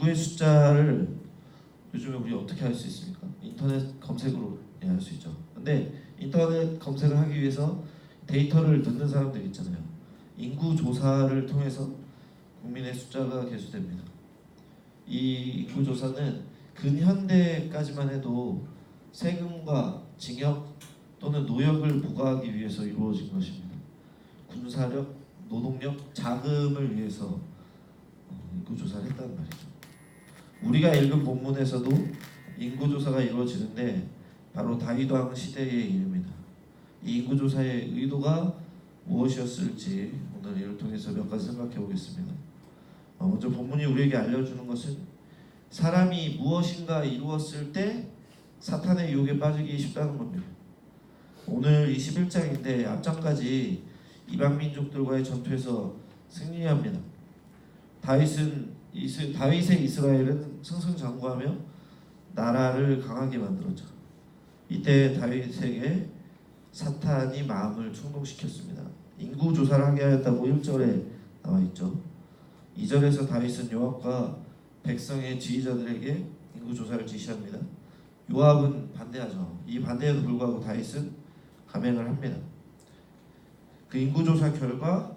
인구의 숫자를 요즘에 우리 어떻게 할 수 있습니까? 인터넷 검색으로 할 수 있죠. 근데 인터넷 검색을 하기 위해서 데이터를 넣는 사람들 있잖아요. 인구 조사를 통해서 국민의 숫자가 계수됩니다. 이 인구 조사는 근현대까지만 해도 세금과 징역 또는 노역을 부과하기 위해서 이루어진 것입니다. 군사력, 노동력, 자금을 위해서 인구 조사를 했다는 말이죠. 우리가 읽은 본문에서도 인구 조사가 이루어지는데 바로 다윗 왕 시대의 일입니다. 이 인구 조사의 의도가 무엇이었을지 오늘 이를 통해서 몇 가지 생각해 보겠습니다. 먼저 본문이 우리에게 알려주는 것은 사람이 무엇인가 이루었을 때 사탄의 유혹에 빠지기 쉽다는 겁니다. 오늘 21장인데 앞장까지 이방 민족들과의 전투에서 승리합니다. 다윗의 이스라엘은 승승장구하며 나라를 강하게 만들었죠. 이때 다윗에게 사탄이 마음을 충동시켰습니다. 인구 조사를 하게 하였다고 1절에 나와 있죠. 2절에서 다윗은 요압과 백성의 지휘자들에게 인구 조사를 지시합니다. 요압은 반대하죠. 이 반대에도 불구하고 다윗은 감행을 합니다. 그 인구 조사 결과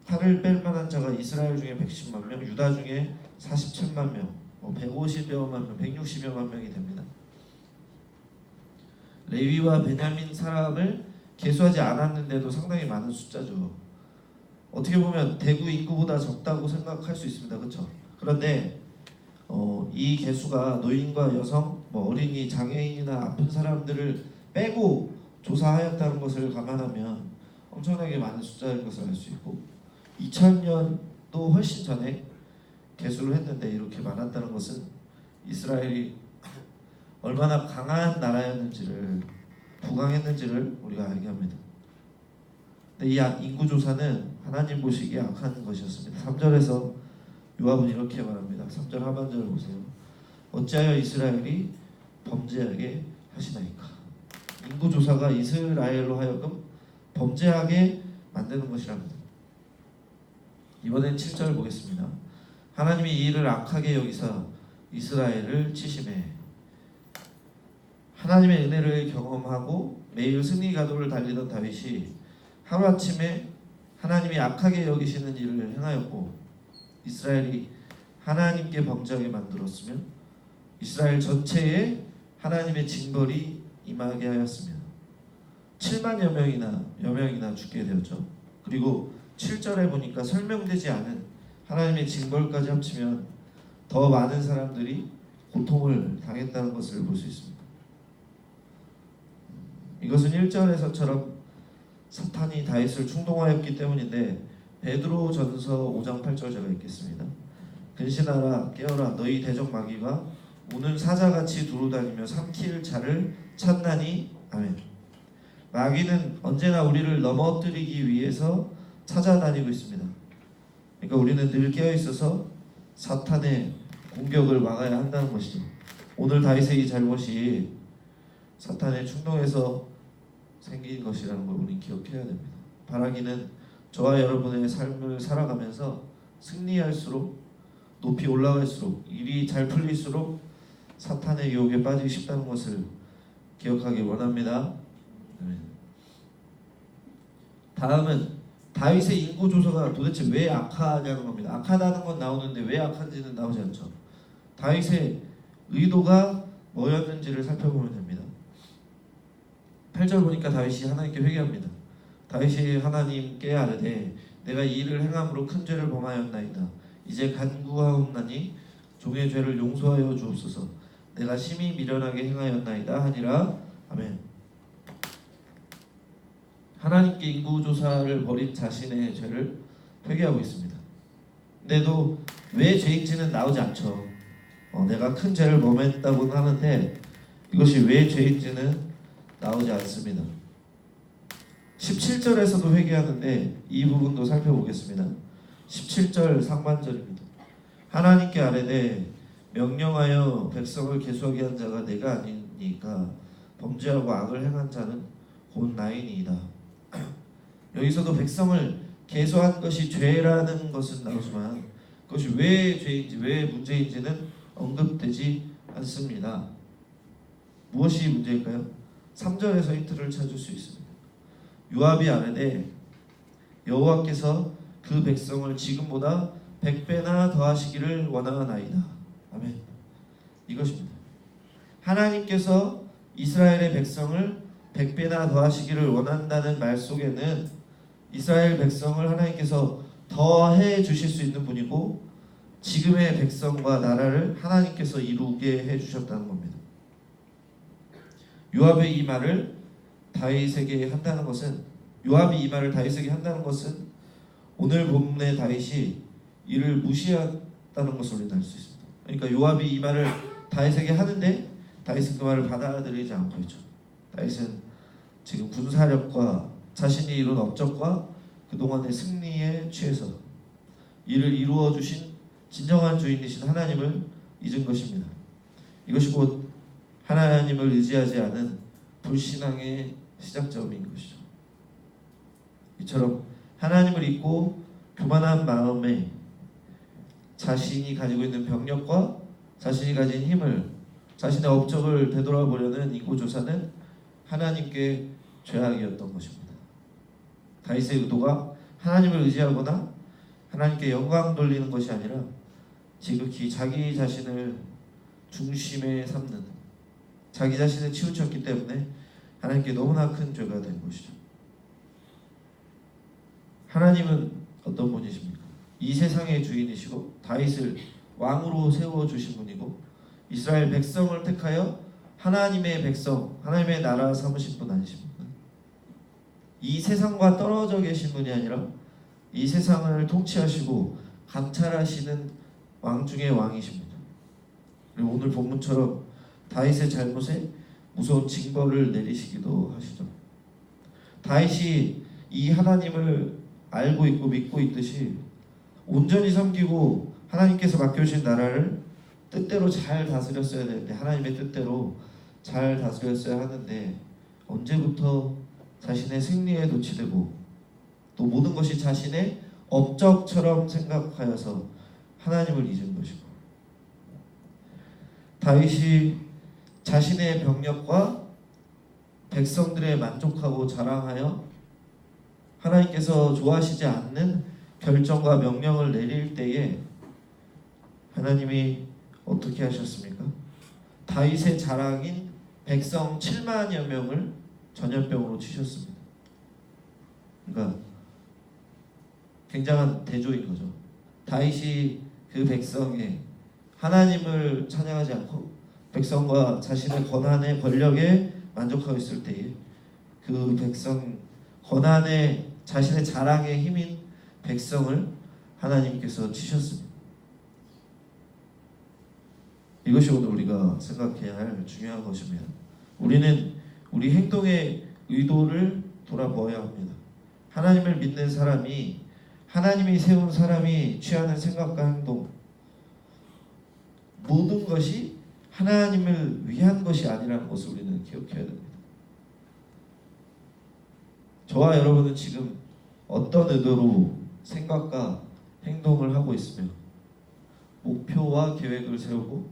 칼을 뺄 만한 자가 이스라엘 중에 110만 명, 유다 중에 47만 명, 150여만 명, 160여만 명이 됩니다. 레위와 베냐민 사람을 계수하지 않았는데도 상당히 많은 숫자죠. 어떻게 보면 대구 인구보다 적다고 생각할 수 있습니다. 그렇죠? 그런데 이 개수가 노인과 여성, 어린이, 장애인이나 아픈 사람들을 빼고 조사하였다는 것을 감안하면 엄청나게 많은 숫자인 것을 알 수 있고 2000년도 훨씬 전에 개수를 했는데 이렇게 많았다는 것은 이스라엘이 얼마나 강한 나라였는지를 부강했는지를 우리가 알게 합니다. 근데 이 인구 조사는 하나님 보시기에 악한 것이었습니다. 3절에서 요압은 이렇게 말합니다. 3절 하반절을 보세요. 어찌하여 이스라엘이 범죄하게 하시나이까. 인구 조사가 이스라엘로 하여금 범죄하게 만드는 것이랍니다. 이번엔 7절 보겠습니다. 하나님이 이 일을 악하게 여기사 이스라엘을 치심해. 하나님의 은혜를 경험하고 매일 승리 가도를 달리던 다윗이 하루아침에 하나님이 악하게 여기시는 일을 행하였고 이스라엘이 하나님께 범죄하게 만들었으면 이스라엘 전체에 하나님의 징벌이 임하게 하였으며 7만여 명이나 죽게 되었죠. 그리고 7절에 보니까 설명되지 않은 하나님의 징벌까지 합치면 더 많은 사람들이 고통을 당했다는 것을 볼 수 있습니다. 이것은 1절에서처럼 사탄이 다윗을 충동하였기 때문인데 베드로전서 5장 8절 제가 읽겠습니다. 근신하라 깨어라 너희 대적 마귀가 우는 사자같이 두루다니며 삼킬 자를 찾나니. 아멘. 마귀는 언제나 우리를 넘어뜨리기 위해서 찾아다니고 있습니다. 그러니까 우리는 늘 깨어있어서 사탄의 공격을 막아야 한다는 것이죠. 오늘 다윗의 이 잘못이 사탄의 충동에서 생긴 것이라는 걸 우리는 기억해야 됩니다. 바라기는 저와 여러분의 삶을 살아가면서 승리할수록 높이 올라갈수록 일이 잘 풀릴수록 사탄의 유혹에 빠지기 쉽다는 것을 기억하기 원합니다. 다음은 다윗의 인구 조사가 도대체 왜 악하냐는 겁니다. 악하다는 건 나오는데 왜 악한지는 나오지 않죠. 다윗의 의도가 뭐였는지를 살펴보면 됩니다. 8절 보니까 다윗이 하나님께 회개합니다. 다윗이 하나님께 아뢰되 내가 이 일을 행함으로 큰 죄를 범하였나이다. 이제 간구하옵나니 종의 죄를 용서하여 주옵소서. 내가 심히 미련하게 행하였나이다 하니라. 아멘. 하나님께 인구조사를 벌인 자신의 죄를 회개하고 있습니다. 근데도 왜 죄인지는 나오지 않죠. 내가 큰 죄를 범했다고는 하는데 이것이 왜 죄인지는 나오지 않습니다. 17절에서도 회개하는데 이 부분도 살펴보겠습니다. 17절 상반절입니다. 하나님께 아뢰되 명령하여 백성을 계수하게 한 자가 내가 아니니까 범죄하고 악을 행한 자는 곧 나이니이다. 여기서도 백성을 계수한 것이 죄라는 것은 나오지만 그것이 왜 죄인지, 왜 문제인지는 언급되지 않습니다. 무엇이 문제일까요? 3절에서 힌트를 찾을 수 있습니다. 요압이 아뢰되 여호와께서 그 백성을 지금보다 100배나 더하시기를 원하나이다. 아멘. 이것입니다. 하나님께서 이스라엘의 백성을 100배나 더하시기를 원한다는 말 속에는 이스라엘 백성을 하나님께서 더해 주실 수 있는 분이고 지금의 백성과 나라를 하나님께서 이루게 해 주셨다는 겁니다. 요압의 이 말을 다윗에게 한다는 것은, 요압이 이 말을 다윗에게 한다는 것은 오늘 본문의 다윗이 이를 무시했다는 것을 우리는 알 수 있습니다. 그러니까 요압이 이 말을 다윗에게 하는데 다윗은 그 말을 받아들이지 않고 있죠. 다윗은 지금 군사력과 자신이 이룬 업적과 그동안의 승리에 취해서 이를 이루어 주신 진정한 주인이신 하나님을 잊은 것입니다. 이것이 곧 하나님을 의지하지 않은 불신앙의 시작점인 것이죠. 이처럼 하나님을 잊고 교만한 마음에 자신이 가지고 있는 병력과 자신이 가진 힘을, 자신의 업적을 되돌아보려는 이고조사는 하나님께 죄악이었던 것입니다. 다윗의 의도가 하나님을 의지하거나 하나님께 영광 돌리는 것이 아니라 지극히 자기 자신을 중심에 삼는, 자기 자신을 치우쳤기 때문에 하나님께 너무나 큰 죄가 된 것이죠. 하나님은 어떤 분이십니까? 이 세상의 주인이시고 다윗을 왕으로 세워주신 분이고 이스라엘 백성을 택하여 하나님의 백성, 하나님의 나라 삼으신 분 아니십니까? 이 세상과 떨어져 계신 분이 아니라 이 세상을 통치하시고 감찰하시는 왕 중의 왕이십니다. 그리고 오늘 본문처럼 다윗의 잘못에 무서운 징벌을 내리시기도 하시죠. 다윗이 이 하나님을 알고 있고 믿고 있듯이 온전히 섬기고 하나님께서 맡겨주신 나라를 뜻대로 잘 다스렸어야 되는데, 하나님의 뜻대로 잘 다스렸어야 하는데 언제부터 자신의 승리에 도취되고 또 모든 것이 자신의 업적처럼 생각하여서 하나님을 잊은 것이고, 다윗이 자신의 병력과 백성들의 만족하고 자랑하여 하나님께서 좋아하시지 않는 결정과 명령을 내릴 때에 하나님이 어떻게 하셨습니까? 다윗의 자랑인 백성 7만여 명을 전염병으로 치셨습니다. 그러니까 굉장한 대조인 거죠. 다윗이 그 백성에 하나님을 찬양하지 않고 백성과 자신의 권한의 권력에 만족하고 있을 때에 그 백성 권한의 자신의 자랑의 힘인 백성을 하나님께서 치셨습니다. 이것이 오늘 우리가 생각해야 할 중요한 것입니다. 우리는 우리 행동의 의도를 돌아보아야 합니다. 하나님을 믿는 사람이, 하나님이 세운 사람이 취하는 생각과 행동, 모든 것이 하나님을 위한 것이 아니라는 것을 우리는 기억해야 됩니다. 저와 여러분은 지금 어떤 의도로 생각과 행동을 하고 있으며 목표와 계획을 세우고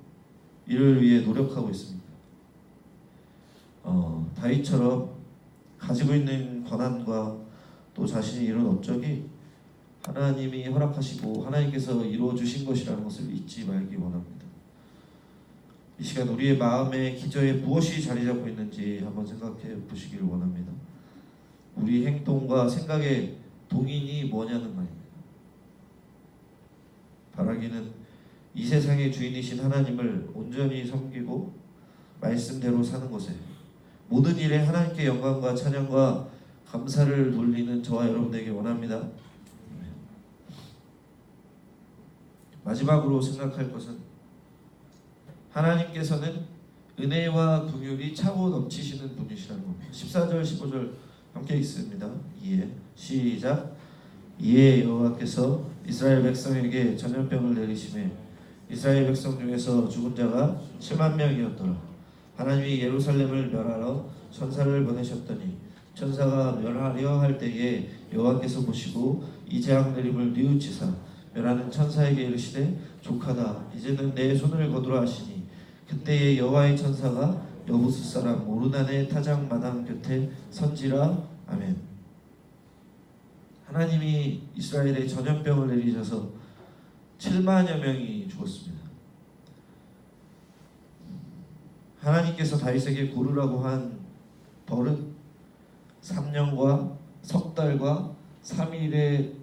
이를 위해 노력하고 있습니다. 다윗처럼 가지고 있는 권한과 또 자신이 이룬 업적이 하나님이 허락하시고 하나님께서 이루어 주신 것이라는 것을 잊지 말기 원합니다. 이 시간 우리의 마음의 기저에 무엇이 자리 잡고 있는지 한번 생각해 보시기를 원합니다. 우리 행동과 생각의 동인이 뭐냐는 말입니다. 바라기는 이 세상의 주인이신 하나님을 온전히 섬기고 말씀대로 사는 것에 모든 일에 하나님께 영광과 찬양과 감사를 돌리는 저와 여러분에게 원합니다. 마지막으로 생각할 것은 하나님께서는 은혜와 긍휼이 차고 넘치시는 분이시라는 겁니다. 14절 15절 함께 읽습니다. 이에 시작. 이에 여호와께서 이스라엘 백성에게 전염병을 내리시매 이스라엘 백성 중에서 죽은 자가 7만 명이었더라. 하나님이 예루살렘을 멸하러 천사를 보내셨더니 천사가 멸하려 할 때에 여호와께서 보시고 이 재앙 내림을 뉘우치사 멸하는 천사에게 이르시되 족하다 이제는 내 손을 거두라 하시니 그때에 여호와의 천사가 여부스 사람 모르난의 타작 마당 곁에 선지라. 아멘. 하나님이 이스라엘에 전염병을 내리셔서 7만여 명이 죽었습니다. 하나님께서 다윗에게 고르라고 한 벌은 3년과 석 달과 3일의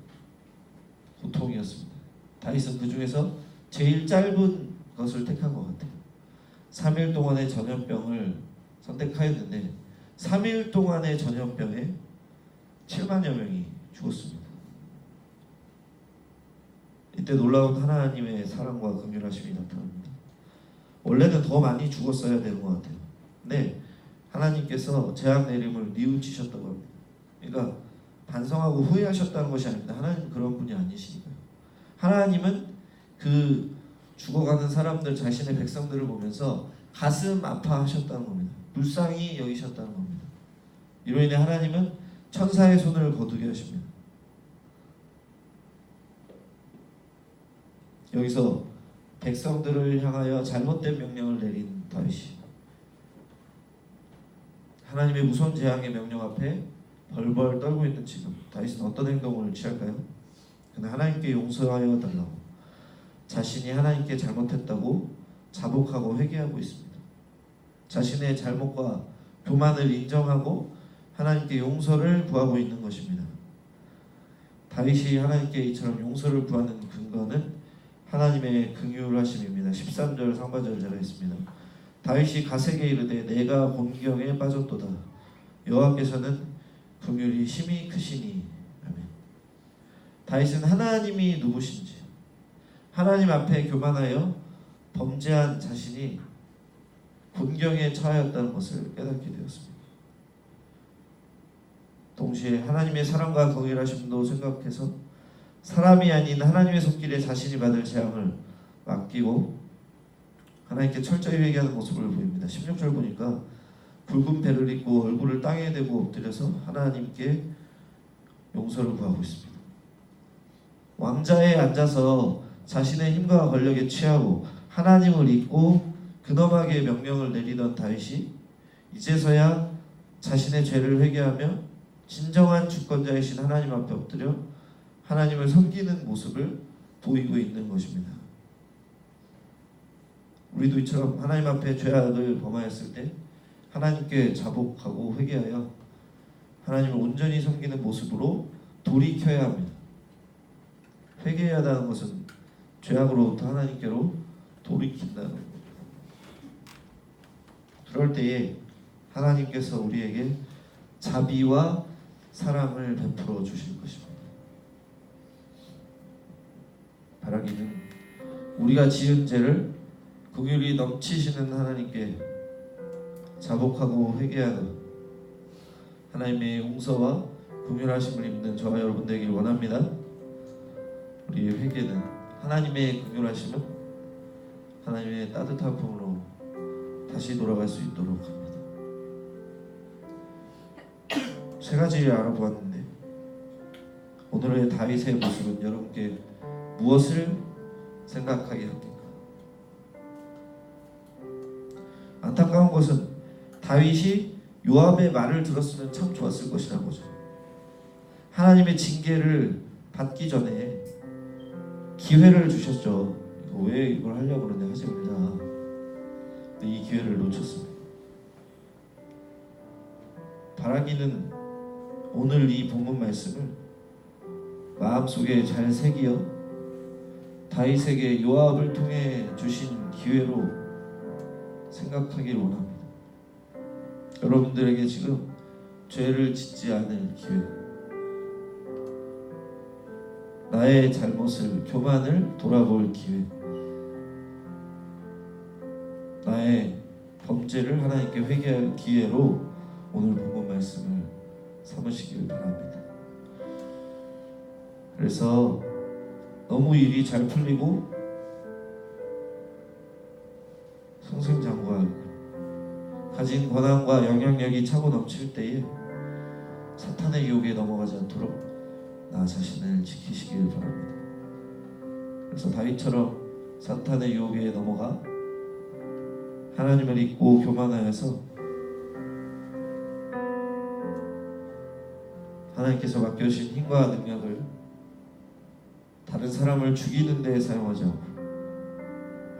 고통이었습니다. 다윗은 그 중에서 제일 짧은 것을 택한 것 같아요. 3일 동안의 전염병을 선택하였는데 3일 동안의 전염병에 7만여 명이 죽었습니다. 이때 놀라운 하나님의 사랑과 긍휼하심이 나타납니다. 원래는 더 많이 죽었어야 되는 것 같아요. 근데 하나님께서 재앙 내림을 뉘우치셨다고 합니다. 그러니까 반성하고 후회하셨다는 것이 아닙니다. 하나님은 그런 분이 아니시니까요. 하나님은 그 죽어가는 사람들, 자신의 백성들을 보면서 가슴 아파하셨다는 겁니다. 불쌍히 여기셨다는 겁니다. 이로 인해 하나님은 천사의 손을 거두게 하십니다. 여기서 백성들을 향하여 잘못된 명령을 내린 다윗이 하나님의 무서운 재앙의 명령 앞에 벌벌 떨고 있는 지금 다윗은 어떤 행동을 취할까요? 그는 하나님께 용서하여 달라고 자신이 하나님께 잘못했다고 자복하고 회개하고 있습니다. 자신의 잘못과 교만을 인정하고 하나님께 용서를 구하고 있는 것입니다. 다윗이 하나님께 이처럼 용서를 구하는 근거는 하나님의 긍휼하심입니다. 13절 상반절 제가 했습니다. 다윗이 가세게 이르되 내가 곤경에 빠졌도다. 여호와께서는 긍휼이 심히 크시니. 아멘. 다윗은 하나님이 누구신지 하나님 앞에 교만하여 범죄한 자신이 곤경에 처하였다는 것을 깨닫게 되었습니다. 동시에 하나님의 사랑과 긍휼하심도 생각해서 사람이 아닌 하나님의 손길에 자신이 받을 재앙을 맡기고 하나님께 철저히 회개하는 모습을 보입니다. 16절 보니까 붉은 배를 입고 얼굴을 땅에 대고 엎드려서 하나님께 용서를 구하고 있습니다. 왕자에 앉아서 자신의 힘과 권력에 취하고 하나님을 잊고 근엄하게 명령을 내리던 다윗이 이제서야 자신의 죄를 회개하며 진정한 주권자이신 하나님 앞에 엎드려 하나님을 섬기는 모습을 보이고 있는 것입니다. 우리도 이처럼 하나님 앞에 죄악을 범하였을 때 하나님께 자복하고 회개하여 하나님을 온전히 섬기는 모습으로 돌이켜야 합니다. 회개해야 한다는 것은 죄악으로부터 하나님께로 돌이킨다는 겁니다. 그럴 때에 하나님께서 우리에게 자비와 사랑을 베풀어 주실 것입니다. 바라기는 우리가 지은 죄를 긍휼이 넘치시는 하나님께 자복하고 회개하는 하나님의 용서와 긍휼하심을 입는 저와 여러분 되길 원합니다. 우리의 회개는 하나님의 긍휼하심은 하나님의 따뜻한 품으로 다시 돌아갈 수 있도록 합니다. 세 가지를 알아보았는데 오늘의 다윗의 모습은 여러분께 무엇을 생각하게 합니까? 안타까운 것은 다윗이 요압의 말을 들었으면 참 좋았을 것이라는 거죠. 하나님의 징계를 받기 전에 기회를 주셨죠. 왜 이걸 하려고 그러냐 하지 말자. 근데 이 기회를 놓쳤습니다. 바라기는 오늘 이 본문 말씀을 마음속에 잘 새기어 다윗에게 요압을 통해 주신 기회로 생각하길 원합니다. 여러분들에게 지금 죄를 짓지 않을 기회, 나의 잘못을, 교만을 돌아볼 기회, 나의 범죄를 하나님께 회개할 기회로 오늘 본문 말씀을 삼으시길 바랍니다. 그래서 너무 일이 잘 풀리고 승승장구하고 가진 권한과 영향력이 차고 넘칠 때에 사탄의 유혹에 넘어가지 않도록 나 자신을 지키시길 바랍니다. 그래서 다윗처럼 사탄의 유혹에 넘어가 하나님을 잊고 교만하여서 하나님께서 맡겨주신 힘과 능력을 다른 사람을 죽이는 데 사용하지 않고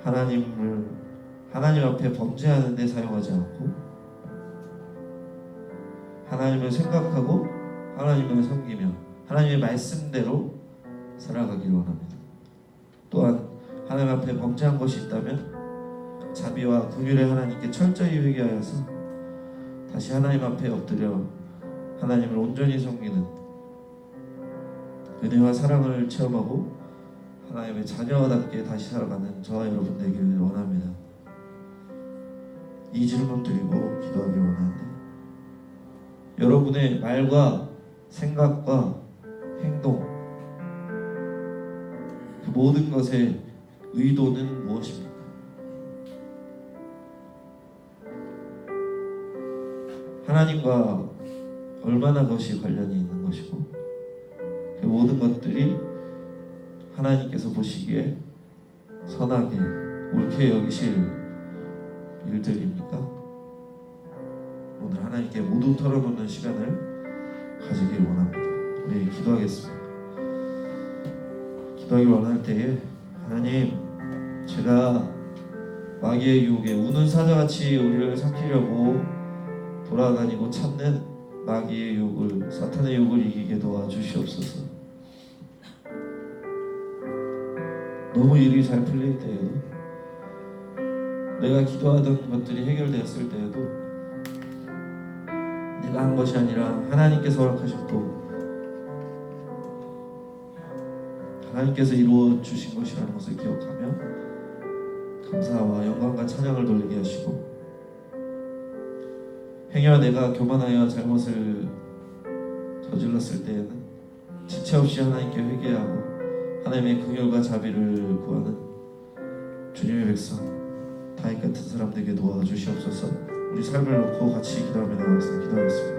하나님 앞에 범죄하는 데 사용하지 않고 하나님을 생각하고 하나님을 섬기며 하나님의 말씀대로 살아가기를 원합니다. 또한 하나님 앞에 범죄한 것이 있다면 자비와 긍휼의 하나님께 철저히 회개하여서 다시 하나님 앞에 엎드려 하나님을 온전히 섬기는 은혜와 사랑을 체험하고 하나님의 자녀답게 다시 살아가는 저와 여러분 되기를 원합니다. 이 질문 드리고 기도하기를 원하는데, 여러분의 말과 생각과 행동, 그 모든 것의 의도는 무엇입니까? 하나님과 얼마나 그것이 관련이 있는 것이고 그 모든 것들이 하나님께서 보시기에 선하게 옳게 여기실 일들입니까? 오늘 하나님께 모두 털어놓는 시간을 가지길 원합니다. 우리 기도하겠습니다. 기도하길 원할 때에 하나님, 제가 마귀의 유혹에 우는 사자같이 우리를 삼키려고 돌아다니고 찾는 마귀의 유혹을, 사탄의 유혹을 이기게 도와주시옵소서. 너무 일이 잘 풀릴 때에도, 내가 기도하던 것들이 해결되었을 때에도 내가 한 것이 아니라 하나님께서 허락하셨고 하나님께서 이루어 주신 것이라는 것을 기억하며 감사와 영광과 찬양을 돌리게 하시고, 행여와 내가 교만하여 잘못을 저질렀을 때에는 지체 없이 하나님께 회개하고 하나님의 긍휼과 자비를 구하는 주님의 백성 다윗 같은 사람들에게 도와주시옵소서. 우리 삶을 놓고 같이 기도하며 나가겠습니다. 기도하겠습니다.